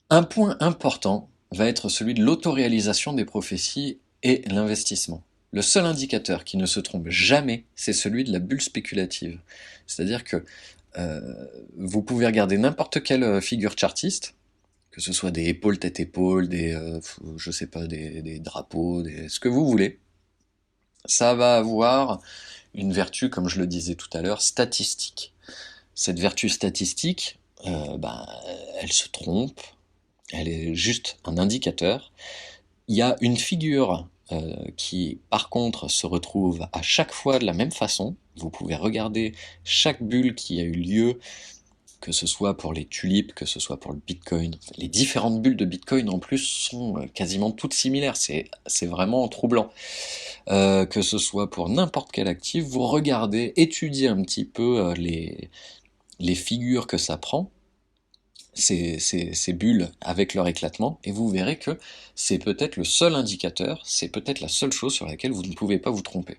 Un point important va être celui de l'autoréalisation des prophéties et l'investissement. Le seul indicateur qui ne se trompe jamais, c'est celui de la bulle spéculative. C'est-à-dire que vous pouvez regarder n'importe quelle figure chartiste, que ce soit des épaules, tête-épaule, je sais pas, des drapeaux, ce que vous voulez. Ça va avoir une vertu, comme je le disais tout à l'heure, statistique. Cette vertu statistique, ben, elle se trompe, elle est juste un indicateur. Il y a une figure qui, par contre, se retrouve à chaque fois de la même façon. Vous pouvez regarder chaque bulle qui a eu lieu, que ce soit pour les tulipes, que ce soit pour le Bitcoin. Les différentes bulles de Bitcoin, en plus, sont quasiment toutes similaires. C'est vraiment troublant. Que ce soit pour n'importe quel actif, vous regardez, étudiez un petit peu les figures que ça prend, ces bulles avec leur éclatement, et vous verrez que c'est peut-être le seul indicateur, c'est peut-être la seule chose sur laquelle vous ne pouvez pas vous tromper.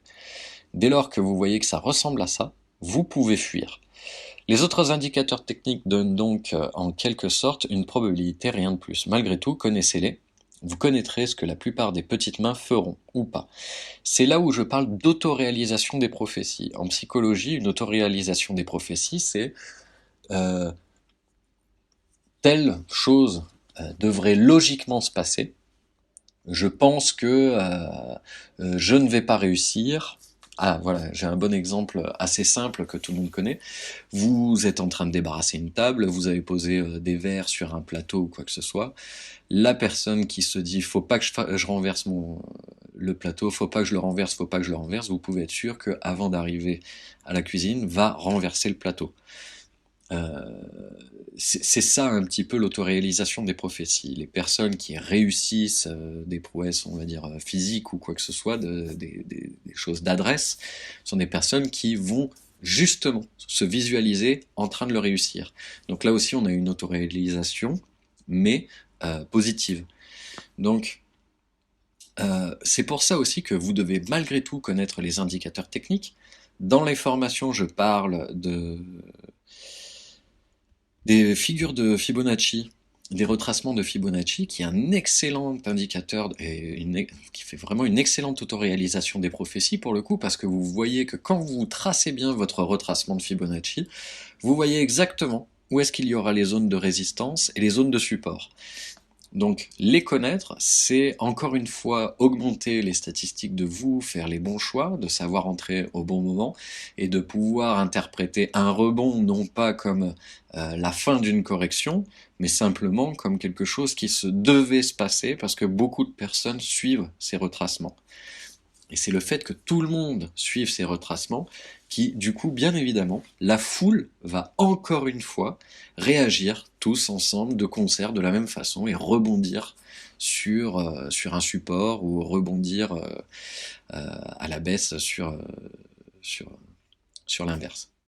Dès lors que vous voyez que ça ressemble à ça, vous pouvez fuir. Les autres indicateurs techniques donnent donc en quelque sorte une probabilité, rien de plus. Malgré tout, connaissez-les. Vous connaîtrez ce que la plupart des petites mains feront, ou pas. C'est là où je parle d'autoréalisation des prophéties. En psychologie, une autoréalisation des prophéties, c'est euh, telle chose devrait logiquement se passer. Je pense que je ne vais pas réussir. Ah voilà, j'ai un bon exemple assez simple que tout le monde connaît. Vous êtes en train de débarrasser une table, vous avez posé des verres sur un plateau ou quoi que ce soit. La personne qui se dit faut pas que je renverse le plateau, faut pas que je le renverse, faut pas que je le renverse, vous pouvez être sûr qu'avant d'arriver à la cuisine, va renverser le plateau. Euh, c'est ça un petit peu l'autoréalisation des prophéties. Les personnes qui réussissent des prouesses, on va dire, physiques ou quoi que ce soit, des choses d'adresse, sont des personnes qui vont justement se visualiser en train de le réussir. Donc là aussi, on a une autoréalisation, mais positive. Donc, c'est pour ça aussi que vous devez malgré tout connaître les indicateurs techniques. Dans les formations, je parle des figures de Fibonacci, des retracements de Fibonacci, qui est un excellent indicateur et qui fait vraiment une excellente autoréalisation des prophéties pour le coup, parce que vous voyez que quand vous tracez bien votre retracement de Fibonacci, vous voyez exactement où est-ce qu'il y aura les zones de résistance et les zones de support. Donc les connaître, c'est encore une fois augmenter les statistiques de vous, faire les bons choix, de savoir entrer au bon moment et de pouvoir interpréter un rebond non pas comme la fin d'une correction, mais simplement comme quelque chose qui se devait se passer parce que beaucoup de personnes suivent ces retracements. Et c'est le fait que tout le monde suive ces retracements qui, du coup, bien évidemment, la foule va encore une fois réagir tous ensemble de concert de la même façon et rebondir sur un support ou rebondir à la baisse sur, sur l'inverse.